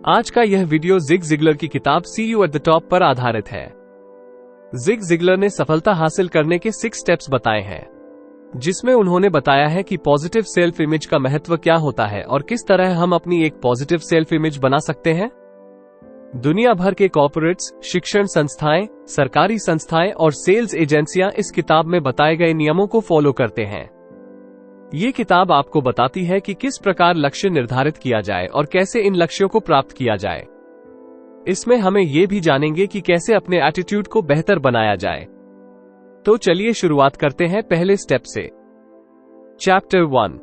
आज का यह वीडियो जिग जिगलर की किताब सी यू एट द टॉप पर आधारित है। जिग जिगलर ने सफलता हासिल करने के 6 स्टेप्स बताए हैं, जिसमें उन्होंने बताया है कि पॉजिटिव सेल्फ इमेज का महत्व क्या होता है और किस तरह हम अपनी एक पॉजिटिव सेल्फ इमेज बना सकते हैं। दुनिया भर के कॉर्पोरेट्स, शिक्षण संस्थाएं, सरकारी संस्थाएं और सेल्स एजेंसियां इस किताब में बताए गए नियमों को फॉलो करते हैं। ये किताब आपको बताती है कि किस प्रकार लक्ष्य निर्धारित किया जाए और कैसे इन लक्ष्यों को प्राप्त किया जाए। इसमें हमें ये भी जानेंगे कि कैसे अपने एटीट्यूड को बेहतर बनाया जाए। तो चलिए शुरुआत करते हैं पहले स्टेप से। चैप्टर 1।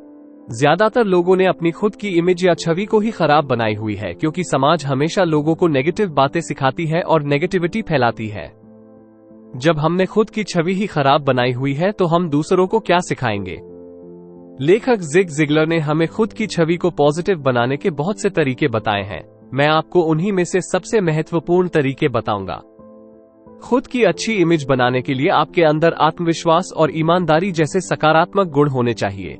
ज्यादातर लोगों ने अपनी खुद की इमेज या छवि को ही खराब बनाई हुई है, क्योंकि समाज हमेशा लोगों को नेगेटिव बातें सिखाती है और नेगेटिविटी फैलाती है। जब हमने खुद की छवि ही खराब बनाई हुई है तो हम दूसरों को क्या सिखाएंगे। लेखक जिग जिगलर ने हमें खुद की छवि को पॉजिटिव बनाने के बहुत से तरीके बताए हैं। मैं आपको उन्हीं में से सबसे महत्वपूर्ण तरीके बताऊंगा। खुद की अच्छी इमेज बनाने के लिए आपके अंदर आत्मविश्वास और ईमानदारी जैसे सकारात्मक गुण होने चाहिए।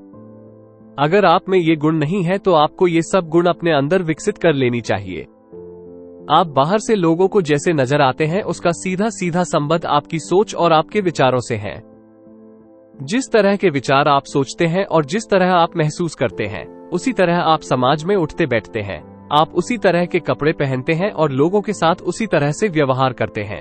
अगर आप में ये गुण नहीं है तो आपको ये सब गुण अपने अंदर विकसित कर लेनी चाहिए। आप बाहर से लोगों को जैसे नजर आते हैं उसका सीधा सीधा संबंध आपकी सोच और आपके विचारों से है। जिस तरह के विचार आप सोचते हैं और जिस तरह आप महसूस करते हैं, उसी तरह आप समाज में उठते बैठते हैं। आप उसी तरह के कपड़े पहनते हैं और लोगों के साथ उसी तरह से व्यवहार करते हैं।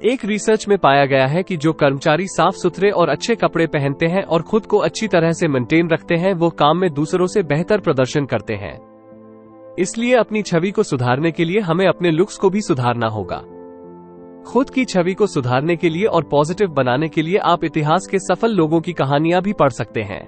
एक रिसर्च में पाया गया है कि जो कर्मचारी साफ सुथरे और अच्छे कपड़े पहनते हैं और खुद को अच्छी तरह से मेंटेन रखते हैं, वो काम में दूसरों से बेहतर प्रदर्शन करते हैं। इसलिए अपनी छवि को सुधारने के लिए हमें अपने लुक्स को भी सुधारना होगा। खुद की छवि को सुधारने के लिए और पॉजिटिव बनाने के लिए आप इतिहास के सफल लोगों की कहानियां भी पढ़ सकते हैं।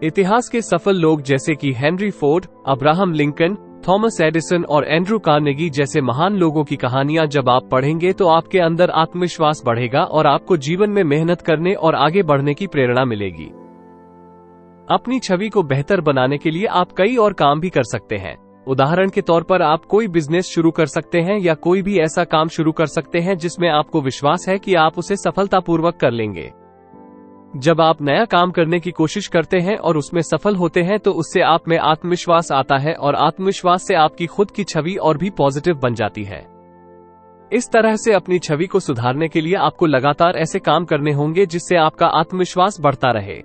इतिहास के सफल लोग जैसे कि Henry Ford, Abraham Lincoln, Thomas Edison और एंड्रू कार्नेगी जैसे महान लोगों की कहानियां जब आप पढ़ेंगे तो आपके अंदर आत्मविश्वास बढ़ेगा और आपको जीवन में मेहनत करने और आगे बढ़ने की प्रेरणा मिलेगी। अपनी छवि को बेहतर बनाने के लिए आप कई और काम भी कर सकते हैं। उदाहरण के तौर पर आप कोई बिजनेस शुरू कर सकते हैं या कोई भी ऐसा काम शुरू कर सकते हैं जिसमें आपको विश्वास है कि आप उसे सफलतापूर्वक कर लेंगे। जब आप नया काम करने की कोशिश करते हैं और उसमें सफल होते हैं तो उससे आप में आत्मविश्वास आता है और आत्मविश्वास से आपकी खुद की छवि और भी पॉजिटिव बन जाती है। इस तरह से अपनी छवि को सुधारने के लिए आपको लगातार ऐसे काम करने होंगे जिससे आपका आत्मविश्वास बढ़ता रहे।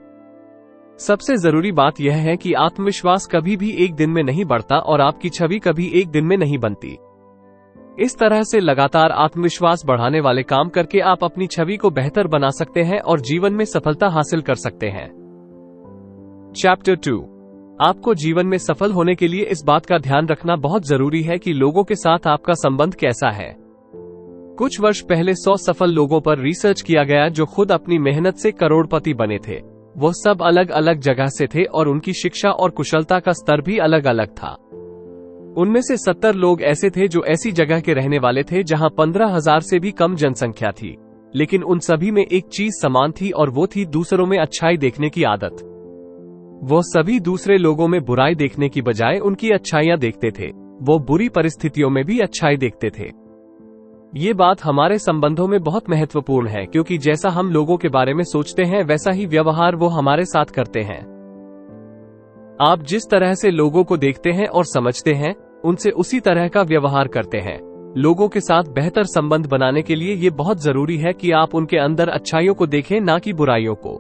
सबसे जरूरी बात यह है कि आत्मविश्वास कभी भी एक दिन में नहीं बढ़ता और आपकी छवि कभी एक दिन में नहीं बनती। इस तरह से लगातार आत्मविश्वास बढ़ाने वाले काम करके आप अपनी छवि को बेहतर बना सकते हैं और जीवन में सफलता हासिल कर सकते हैं। चैप्टर 2। आपको जीवन में सफल होने के लिए इस बात का ध्यान रखना बहुत जरूरी है कि लोगों के साथ आपका संबंध कैसा है। कुछ वर्ष पहले 100 सफल लोगों पर रिसर्च किया गया जो खुद अपनी मेहनत से करोड़पति बने थे। वो सब अलग अलग जगह से थे और उनकी शिक्षा और कुशलता का स्तर भी अलग अलग था। उनमें से 70 लोग ऐसे थे जो ऐसी जगह के रहने वाले थे जहां 15,000 से भी कम जनसंख्या थी, लेकिन उन सभी में एक चीज समान थी और वो थी दूसरों में अच्छाई देखने की आदत। वो सभी दूसरे लोगों में बुराई देखने की बजाय उनकी अच्छाइयां देखते थे। वो बुरी परिस्थितियों में भी अच्छाई देखते थे। ये बात हमारे संबंधों में बहुत महत्वपूर्ण है, क्योंकि जैसा हम लोगों के बारे में सोचते हैं वैसा ही व्यवहार वो हमारे साथ करते हैं। आप जिस तरह से लोगों को देखते हैं और समझते हैं, उनसे उसी तरह का व्यवहार करते हैं। लोगों के साथ बेहतर संबंध बनाने के लिए ये बहुत जरूरी है कि आप उनके अंदर अच्छाइयों को देखें, ना कि बुराइयों को।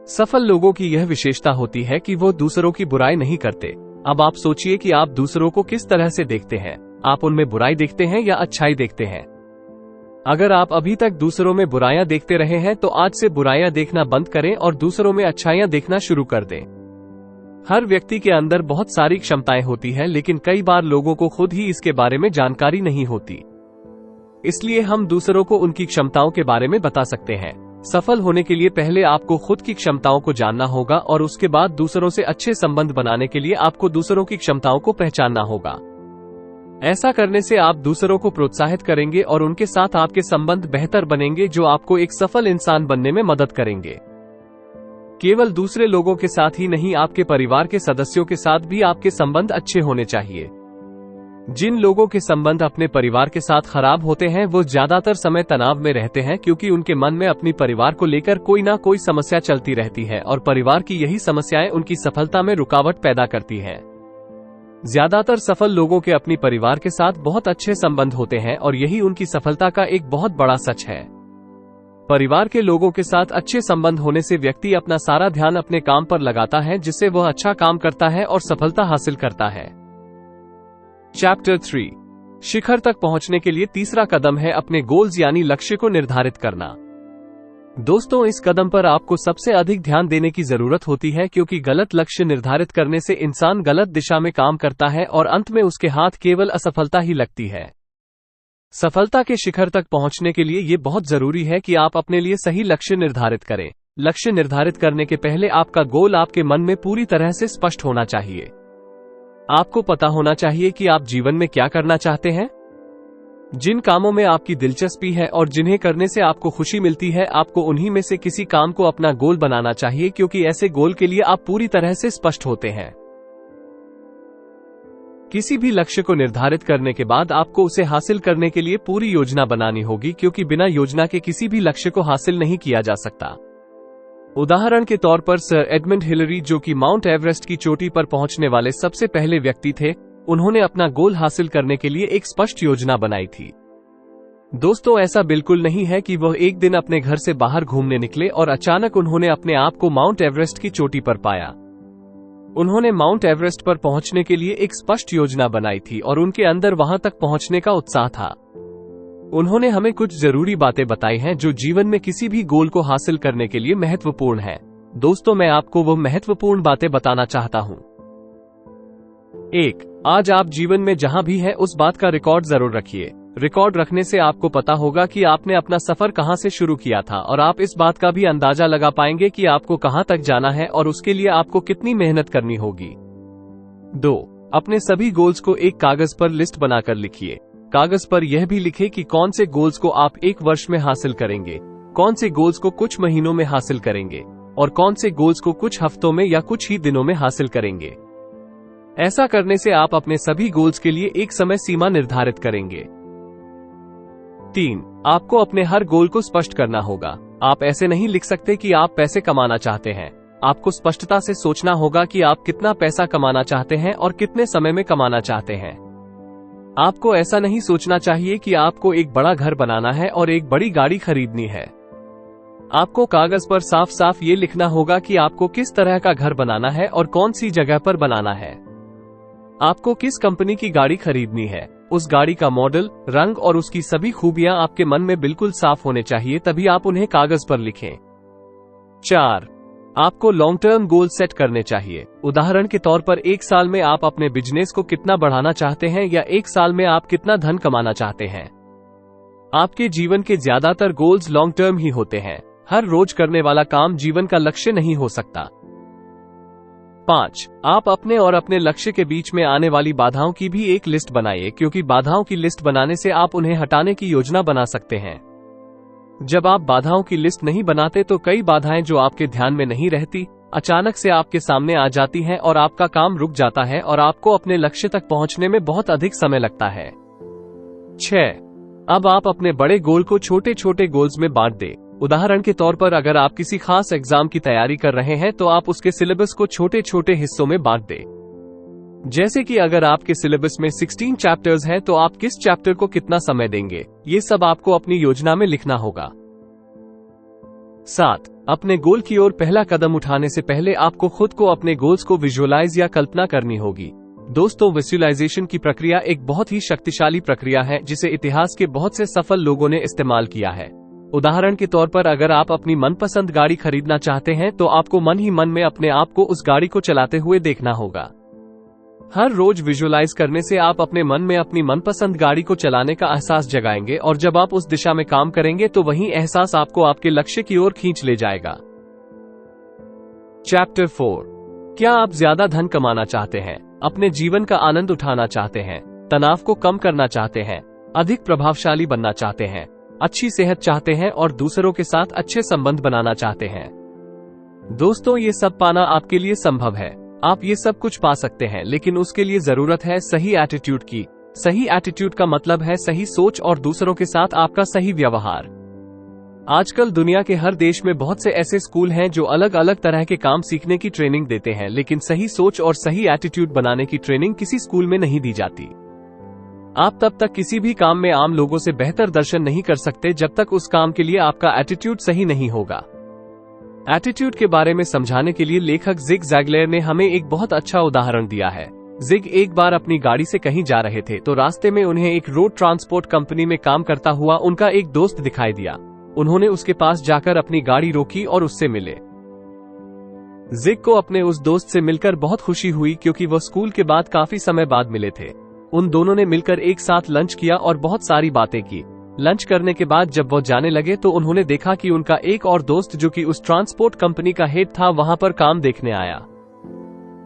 सफल लोगों की यह विशेषता होती है कि वो दूसरों की बुराई नहीं करते। अब आप सोचिए कि आप दूसरों को किस तरह से देखते हैं। आप उनमें बुराई देखते हैं या अच्छाई देखते हैं? अगर आप अभी तक दूसरों में बुराइयां देखते रहे हैं तो आज से बुराइयां देखना बंद करें और दूसरों में अच्छाइयां देखना शुरू कर दें। हर व्यक्ति के अंदर बहुत सारी क्षमताएं होती हैं, लेकिन कई बार लोगों को खुद ही इसके बारे में जानकारी नहीं होती। इसलिए हम दूसरों को उनकी क्षमताओं के बारे में बता सकते हैं। सफल होने के लिए पहले आपको खुद की क्षमताओं को जानना होगा और उसके बाद दूसरों से अच्छे संबंध बनाने के लिए आपको दूसरों की क्षमताओं को पहचानना होगा। ऐसा करने से आप दूसरों को प्रोत्साहित करेंगे और उनके साथ आपके संबंध बेहतर बनेंगे, जो आपको एक सफल इंसान बनने में मदद करेंगे। केवल दूसरे लोगों के साथ ही नहीं, आपके परिवार के सदस्यों के साथ भी आपके संबंध अच्छे होने चाहिए। जिन लोगों के संबंध अपने परिवार के साथ खराब होते हैं वो ज्यादातर समय तनाव में रहते हैं, क्योंकि उनके मन में अपनी परिवार को लेकर कोई ना कोई समस्या चलती रहती है और परिवार की यही समस्याएं उनकी सफलता में रुकावट पैदा करती हैं। ज्यादातर सफल लोगों के अपनी परिवार के साथ बहुत अच्छे संबंध होते हैं और यही उनकी सफलता का एक बहुत बड़ा सच है। परिवार के लोगों के साथ अच्छे संबंध होने से व्यक्ति अपना सारा ध्यान अपने काम पर लगाता है, जिससे वह अच्छा काम करता है और सफलता हासिल करता है। चैप्टर 3 शिखर तक पहुंचने के लिए तीसरा कदम है अपने गोल्स यानी लक्ष्य को निर्धारित करना। दोस्तों, इस कदम पर आपको सबसे अधिक ध्यान देने की जरूरत होती है, क्योंकि गलत लक्ष्य निर्धारित करने से इंसान गलत दिशा में काम करता है और अंत में उसके हाथ केवल असफलता ही लगती है। सफलता के शिखर तक पहुंचने के लिए ये बहुत जरूरी है कि आप अपने लिए सही लक्ष्य निर्धारित करें। लक्ष्य निर्धारित करने के पहले आपका गोल आपके मन में पूरी तरह से स्पष्ट होना चाहिए। आपको पता होना चाहिए कि आप जीवन में क्या करना चाहते हैं। जिन कामों में आपकी दिलचस्पी है और जिन्हें करने से आपको खुशी मिलती है, आपको उन्हीं में से किसी काम को अपना गोल बनाना चाहिए, क्योंकि ऐसे गोल के लिए आप पूरी तरह से स्पष्ट होते हैं। किसी भी लक्ष्य को निर्धारित करने के बाद आपको उसे हासिल करने के लिए पूरी योजना बनानी होगी, क्योंकि बिना योजना के किसी भी लक्ष्य को हासिल नहीं किया जा सकता। उदाहरण के तौर पर सर एडमंड हिलरी, जो कि माउंट एवरेस्ट की चोटी पर पहुंचने वाले सबसे पहले व्यक्ति थे, उन्होंने अपना गोल हासिल करने के लिए एक स्पष्ट योजना बनाई थी। दोस्तों, ऐसा बिल्कुल नहीं है कि वह एक दिन अपने घर से बाहर घूमने निकले और अचानक उन्होंने अपने आप को माउंट एवरेस्ट की चोटी पर पाया। उन्होंने माउंट एवरेस्ट पर पहुंचने के लिए एक स्पष्ट योजना बनाई थी और उनके अंदर वहां तक पहुंचने का उत्साह था। उन्होंने हमें कुछ जरूरी बातें बताई हैं जो जीवन में किसी भी गोल को हासिल करने के लिए महत्वपूर्ण है। दोस्तों, मैं आपको वो महत्वपूर्ण बातें बताना चाहता हूं। 1. आज आप जीवन में जहां भी हैं उस बात का रिकॉर्ड जरूर रखिए। रिकॉर्ड रखने से आपको पता होगा कि आपने अपना सफर कहां से शुरू किया था और आप इस बात का भी अंदाजा लगा पाएंगे कि आपको कहां तक जाना है और उसके लिए आपको कितनी मेहनत करनी होगी। 2. अपने सभी गोल्स को एक कागज पर लिस्ट बनाकर लिखिए। कागज पर यह भी लिखें कि कौन से गोल्स को आप एक वर्ष में हासिल करेंगे, कौन से गोल्स को कुछ महीनों में हासिल करेंगे और कौन से गोल्स को कुछ हफ्तों में या कुछ ही दिनों में हासिल करेंगे। ऐसा करने से आप अपने सभी गोल्स के लिए एक समय सीमा निर्धारित करेंगे। 3. आपको अपने हर गोल को स्पष्ट करना होगा। आप ऐसे नहीं लिख सकते कि आप पैसे कमाना चाहते हैं। आपको स्पष्टता से सोचना होगा कि आप कितना पैसा कमाना चाहते हैं और कितने समय में कमाना चाहते हैं। आपको ऐसा नहीं सोचना चाहिए कि आपको एक बड़ा घर बनाना है और एक बड़ी गाड़ी खरीदनी है। आपको कागज पर साफ साफ ये लिखना होगा कि आपको किस तरह का घर बनाना है और कौन सी जगह पर बनाना है। आपको किस कंपनी की गाड़ी खरीदनी है, उस गाड़ी का मॉडल, रंग और उसकी सभी खूबियां आपके मन में बिल्कुल साफ होने चाहिए, तभी आप उन्हें कागज पर लिखें। 4. आपको लॉन्ग टर्म गोल सेट करने चाहिए। उदाहरण के तौर पर 1 साल में आप अपने बिजनेस को कितना बढ़ाना चाहते हैं या 1 साल में आप कितना धन कमाना चाहते हैं। आपके जीवन के ज्यादातर गोल्स लॉन्ग टर्म ही होते हैं। हर रोज करने वाला काम जीवन का लक्ष्य नहीं हो सकता। 5. आप अपने और अपने लक्ष्य के बीच में आने वाली बाधाओं की भी एक लिस्ट बनाइए, क्योंकि बाधाओं की लिस्ट बनाने से आप उन्हें हटाने की योजना बना सकते हैं। जब आप बाधाओं की लिस्ट नहीं बनाते तो कई बाधाएं जो आपके ध्यान में नहीं रहती, अचानक से आपके सामने आ जाती हैं और आपका काम रुक जाता है और आपको अपने लक्ष्य तक पहुंचने में बहुत अधिक समय लगता है। 6. अब आप अपने बड़े गोल को छोटे छोटे गोल्स में बांट दें। उदाहरण के तौर पर अगर आप किसी खास एग्जाम की तैयारी कर रहे हैं तो आप उसके सिलेबस को छोटे छोटे हिस्सों में बांट दें। जैसे कि अगर आपके सिलेबस में 16 चैप्टर्स हैं तो आप किस चैप्टर को कितना समय देंगे, ये सब आपको अपनी योजना में लिखना होगा। 7. अपने गोल की ओर पहला कदम उठाने से पहले आपको खुद को अपने गोल्स को विजुअलाइज या कल्पना करनी होगी। दोस्तों, विजुअलाइजेशन की प्रक्रिया एक बहुत ही शक्तिशाली प्रक्रिया है जिसे इतिहास के बहुत से सफल लोगों ने इस्तेमाल किया है। उदाहरण के तौर पर अगर आप अपनी मनपसंद गाड़ी खरीदना चाहते हैं तो आपको मन ही मन में अपने आप को उस गाड़ी को चलाते हुए देखना होगा। हर रोज विजुअलाइज करने से आप अपने मन में अपनी मनपसंद गाड़ी को चलाने का एहसास जगाएंगे और जब आप उस दिशा में काम करेंगे तो वही एहसास आपको आपके लक्ष्य की ओर खींच ले जाएगा। चैप्टर 4. क्या आप ज्यादा धन कमाना चाहते हैं, अपने जीवन का आनंद उठाना चाहते हैं, तनाव को कम करना चाहते हैं, अधिक प्रभावशाली बनना चाहते हैं, अच्छी सेहत चाहते हैं और दूसरों के साथ अच्छे संबंध बनाना चाहते हैं? दोस्तों, ये सब पाना आपके लिए संभव है। आप ये सब कुछ पा सकते हैं, लेकिन उसके लिए जरूरत है सही एटीट्यूड की। सही एटीट्यूड का मतलब है सही सोच और दूसरों के साथ आपका सही व्यवहार। आजकल दुनिया के हर देश में बहुत से ऐसे स्कूल हैं जो अलग अलग तरह के काम सीखने की ट्रेनिंग देते हैं, लेकिन सही सोच और सही एटीट्यूड बनाने की ट्रेनिंग किसी स्कूल में नहीं दी जाती। आप तब तक किसी भी काम में आम लोगों से बेहतर दर्शन नहीं कर सकते जब तक उस काम के लिए आपका एटीट्यूड सही नहीं होगा। एटीट्यूड के बारे में समझाने के लिए लेखक जिग ज़िगलर ने हमें एक बहुत अच्छा उदाहरण दिया है। जिग एक बार अपनी गाड़ी से कहीं जा रहे थे तो रास्ते में उन्हें एक रोड ट्रांसपोर्ट कंपनी में काम करता हुआ उनका एक दोस्त दिखाई दिया। उन्होंने उसके पास जाकर अपनी गाड़ी रोकी और उससे मिले। जिग को अपने उस दोस्त से मिलकर बहुत खुशी हुई क्योंकि वह स्कूल के बाद काफी समय बाद मिले थे। उन दोनों ने मिलकर एक साथ लंच किया और बहुत सारी बातें की। लंच करने के बाद जब वो जाने लगे तो उन्होंने देखा कि उनका एक और दोस्त जो कि उस ट्रांसपोर्ट कंपनी का हेड था वहां पर काम देखने आया।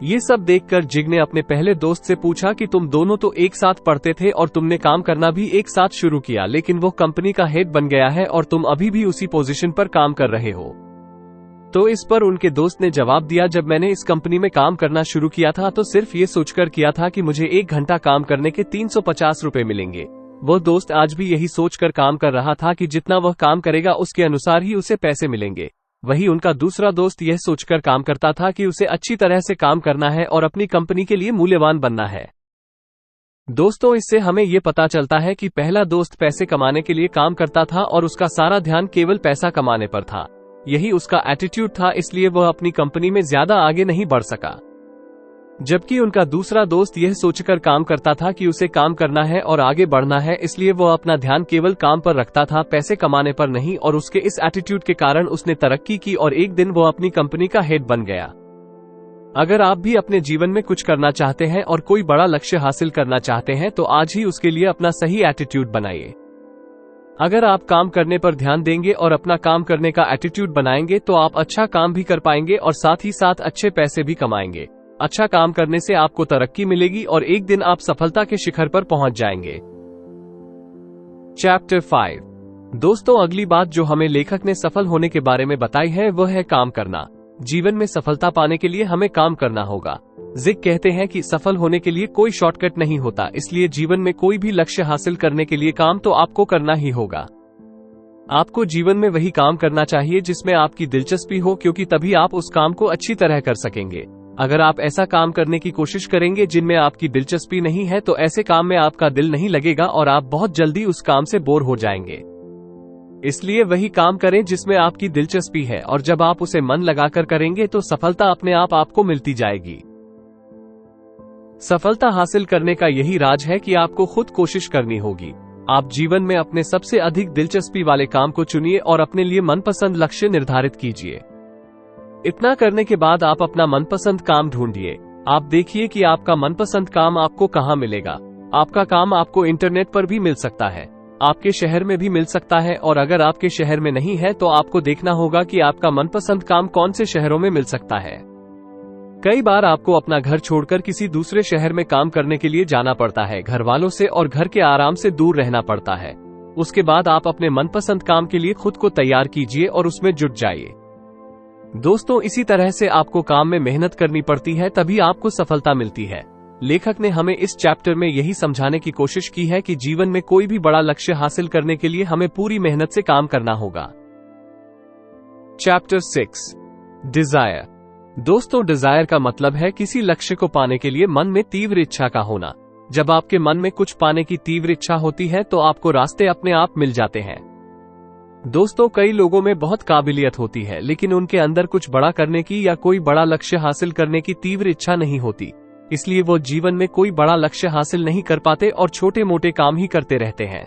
ये सब देखकर जिग ने अपने पहले दोस्त से पूछा कि तुम दोनों तो एक साथ पढ़ते थे और तुमने काम करना भी एक साथ शुरू किया, लेकिन वो कंपनी का हेड बन गया है और तुम अभी भी उसी पोजीशन पर काम कर रहे हो। तो इस पर उनके दोस्त ने जवाब दिया, जब मैंने इस कंपनी में काम करना शुरू किया था तो सिर्फ ये सोचकर किया था कि मुझे 1 घंटा काम करने के 350 रुपए मिलेंगे। वो दोस्त आज भी यही सोचकर काम कर रहा था कि जितना वह काम करेगा उसके अनुसार ही उसे पैसे मिलेंगे। वही उनका दूसरा दोस्त यह सोचकर काम करता था कि उसे अच्छी तरह से काम करना है और अपनी कंपनी के लिए मूल्यवान बनना है। दोस्तों, इससे हमें ये पता चलता है कि पहला दोस्त पैसे कमाने के लिए काम करता था और उसका सारा ध्यान केवल पैसा कमाने पर था। यही उसका एटीट्यूड था, इसलिए वह अपनी कंपनी में ज्यादा आगे नहीं बढ़ सका। जबकि उनका दूसरा दोस्त यह सोचकर काम करता था कि उसे काम करना है और आगे बढ़ना है, इसलिए वह अपना ध्यान केवल काम पर रखता था, पैसे कमाने पर नहीं, और उसके इस एटीट्यूड के कारण उसने तरक्की की और एक दिन वो अपनी कंपनी का हेड बन गया। अगर आप भी अपने जीवन में कुछ करना चाहते हैं और कोई बड़ा लक्ष्य हासिल करना चाहते हैं तो आज ही उसके लिए अपना सही एटीट्यूड बनाइए। अगर आप काम करने पर ध्यान देंगे और अपना काम करने का एटीट्यूड बनाएंगे तो आप अच्छा काम भी कर पाएंगे और साथ ही साथ अच्छे पैसे भी कमाएंगे। अच्छा काम करने से आपको तरक्की मिलेगी और एक दिन आप सफलता के शिखर पर पहुंच जाएंगे। चैप्टर 5। दोस्तों, अगली बात जो हमें लेखक ने सफल होने के बारे में बताई है वह है काम करना। जीवन में सफलता पाने के लिए हमें काम करना होगा। जिग कहते हैं कि सफल होने के लिए कोई शॉर्टकट नहीं होता, इसलिए जीवन में कोई भी लक्ष्य हासिल करने के लिए काम तो आपको करना ही होगा। आपको जीवन में वही काम करना चाहिए जिसमें आपकी दिलचस्पी हो, क्योंकि तभी आप उस काम को अच्छी तरह कर सकेंगे। अगर आप ऐसा काम करने की कोशिश करेंगे जिनमें आपकी दिलचस्पी नहीं है तो ऐसे काम में आपका दिल नहीं लगेगा और आप बहुत जल्दी उस काम से बोर हो जाएंगे। इसलिए वही काम करें जिसमें आपकी दिलचस्पी है, और जब आप उसे मन लगाकर करेंगे तो सफलता अपने आप आपको मिलती जाएगी। सफलता हासिल करने का यही राज है कि आपको खुद कोशिश करनी होगी। आप जीवन में अपने सबसे अधिक दिलचस्पी वाले काम को चुनिए और अपने लिए मनपसंद लक्ष्य निर्धारित कीजिए। इतना करने के बाद आप अपना मनपसंद काम ढूंढिए। आप देखिए कि आपका मनपसंद काम आपको कहाँ मिलेगा। आपका काम आपको इंटरनेट पर भी मिल सकता है, आपके शहर में भी मिल सकता है, और अगर आपके शहर में नहीं है तो आपको देखना होगा कि आपका मनपसंद काम कौन से शहरों में मिल सकता है। कई बार आपको अपना घर छोड़कर किसी दूसरे शहर में काम करने के लिए जाना पड़ता है, घर वालों से और घर के आराम से दूर रहना पड़ता है। उसके बाद आप अपने मनपसंद काम के लिए खुद को तैयार कीजिए और उसमें जुट जाइए। दोस्तों, इसी तरह से आपको काम में मेहनत करनी पड़ती है, तभी आपको सफलता मिलती है। लेखक ने हमें इस चैप्टर में यही समझाने की कोशिश की है कि जीवन में कोई भी बड़ा लक्ष्य हासिल करने के लिए हमें पूरी मेहनत से काम करना होगा। चैप्टर 6। डिजायर। दोस्तों, डिजायर का मतलब है किसी लक्ष्य को पाने के लिए मन में तीव्र इच्छा का होना। जब आपके मन में कुछ पाने की तीव्र इच्छा होती है तो आपको रास्ते अपने आप मिल जाते हैं। दोस्तों, कई लोगों में बहुत काबिलियत होती है, लेकिन उनके अंदर कुछ बड़ा करने की या कोई बड़ा लक्ष्य हासिल करने की तीव्र इच्छा नहीं होती, इसलिए वो जीवन में कोई बड़ा लक्ष्य हासिल नहीं कर पाते और छोटे मोटे काम ही करते रहते हैं।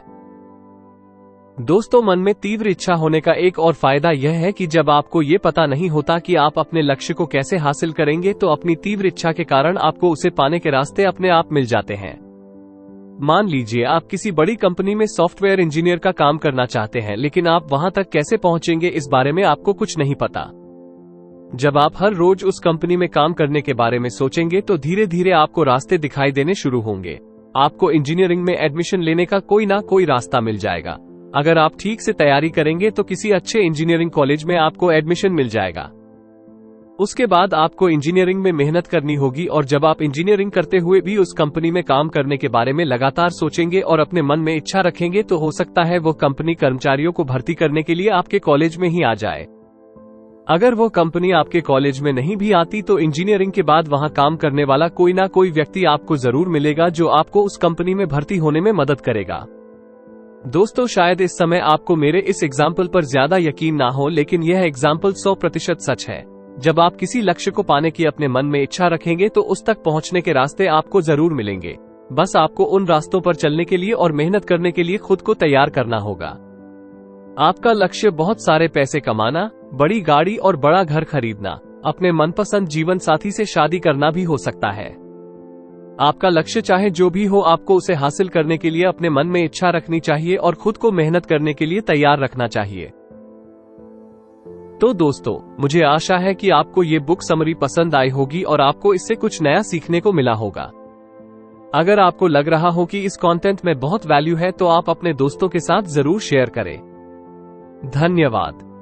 दोस्तों, मन में तीव्र इच्छा होने का एक और फायदा यह है कि जब आपको ये पता नहीं होता कि आप अपने लक्ष्य को कैसे हासिल करेंगे तो अपनी तीव्र इच्छा के कारण आपको उसे पाने के रास्ते अपने आप मिल जाते हैं। मान लीजिए आप किसी बड़ी कंपनी में सॉफ्टवेयर इंजीनियर का काम करना चाहते हैं, लेकिन आप वहां तक कैसे पहुंचेंगे इस बारे में आपको कुछ नहीं पता। जब आप हर रोज उस कंपनी में काम करने के बारे में सोचेंगे तो धीरे धीरे आपको रास्ते दिखाई देने शुरू होंगे। आपको इंजीनियरिंग में एडमिशन लेने का कोई ना कोई रास्ता मिल जाएगा। अगर आप ठीक से तैयारी करेंगे तो किसी अच्छे इंजीनियरिंग कॉलेज में आपको एडमिशन मिल जाएगा। उसके बाद आपको इंजीनियरिंग में मेहनत करनी होगी, और जब आप इंजीनियरिंग करते हुए भी उस कंपनी में काम करने के बारे में लगातार सोचेंगे और अपने मन में इच्छा रखेंगे, तो हो सकता है वो कंपनी कर्मचारियों को भर्ती करने के लिए आपके कॉलेज में ही आ जाए। अगर वो कंपनी आपके कॉलेज में नहीं भी आती, तो इंजीनियरिंग के बाद वहां काम करने वाला कोई ना कोई व्यक्ति आपको जरूर मिलेगा जो आपको उस कंपनी में भर्ती होने में मदद करेगा। दोस्तों, शायद इस समय आपको मेरे इस एग्जाम्पल पर ज्यादा यकीन ना हो, लेकिन यह एग्जाम्पल 100% सच है। जब आप किसी लक्ष्य को पाने की अपने मन में इच्छा रखेंगे, तो उस तक पहुंचने के रास्ते आपको जरूर मिलेंगे। बस आपको उन रास्तों पर चलने के लिए और मेहनत करने के लिए खुद को तैयार करना होगा। आपका लक्ष्य बहुत सारे पैसे कमाना, बड़ी गाड़ी और बड़ा घर खरीदना, अपने मनपसंद जीवन साथी से शादी करना भी हो सकता है। आपका लक्ष्य चाहे जो भी हो, आपको उसे हासिल करने के लिए अपने मन में इच्छा रखनी चाहिए और खुद को मेहनत करने के लिए तैयार रखना चाहिए। तो दोस्तों, मुझे आशा है कि आपको ये बुक समरी पसंद आई होगी और आपको इससे कुछ नया सीखने को मिला होगा। अगर आपको लग रहा हो कि इस कंटेंट में बहुत वैल्यू है, तो आप अपने दोस्तों के साथ जरूर शेयर करें। धन्यवाद।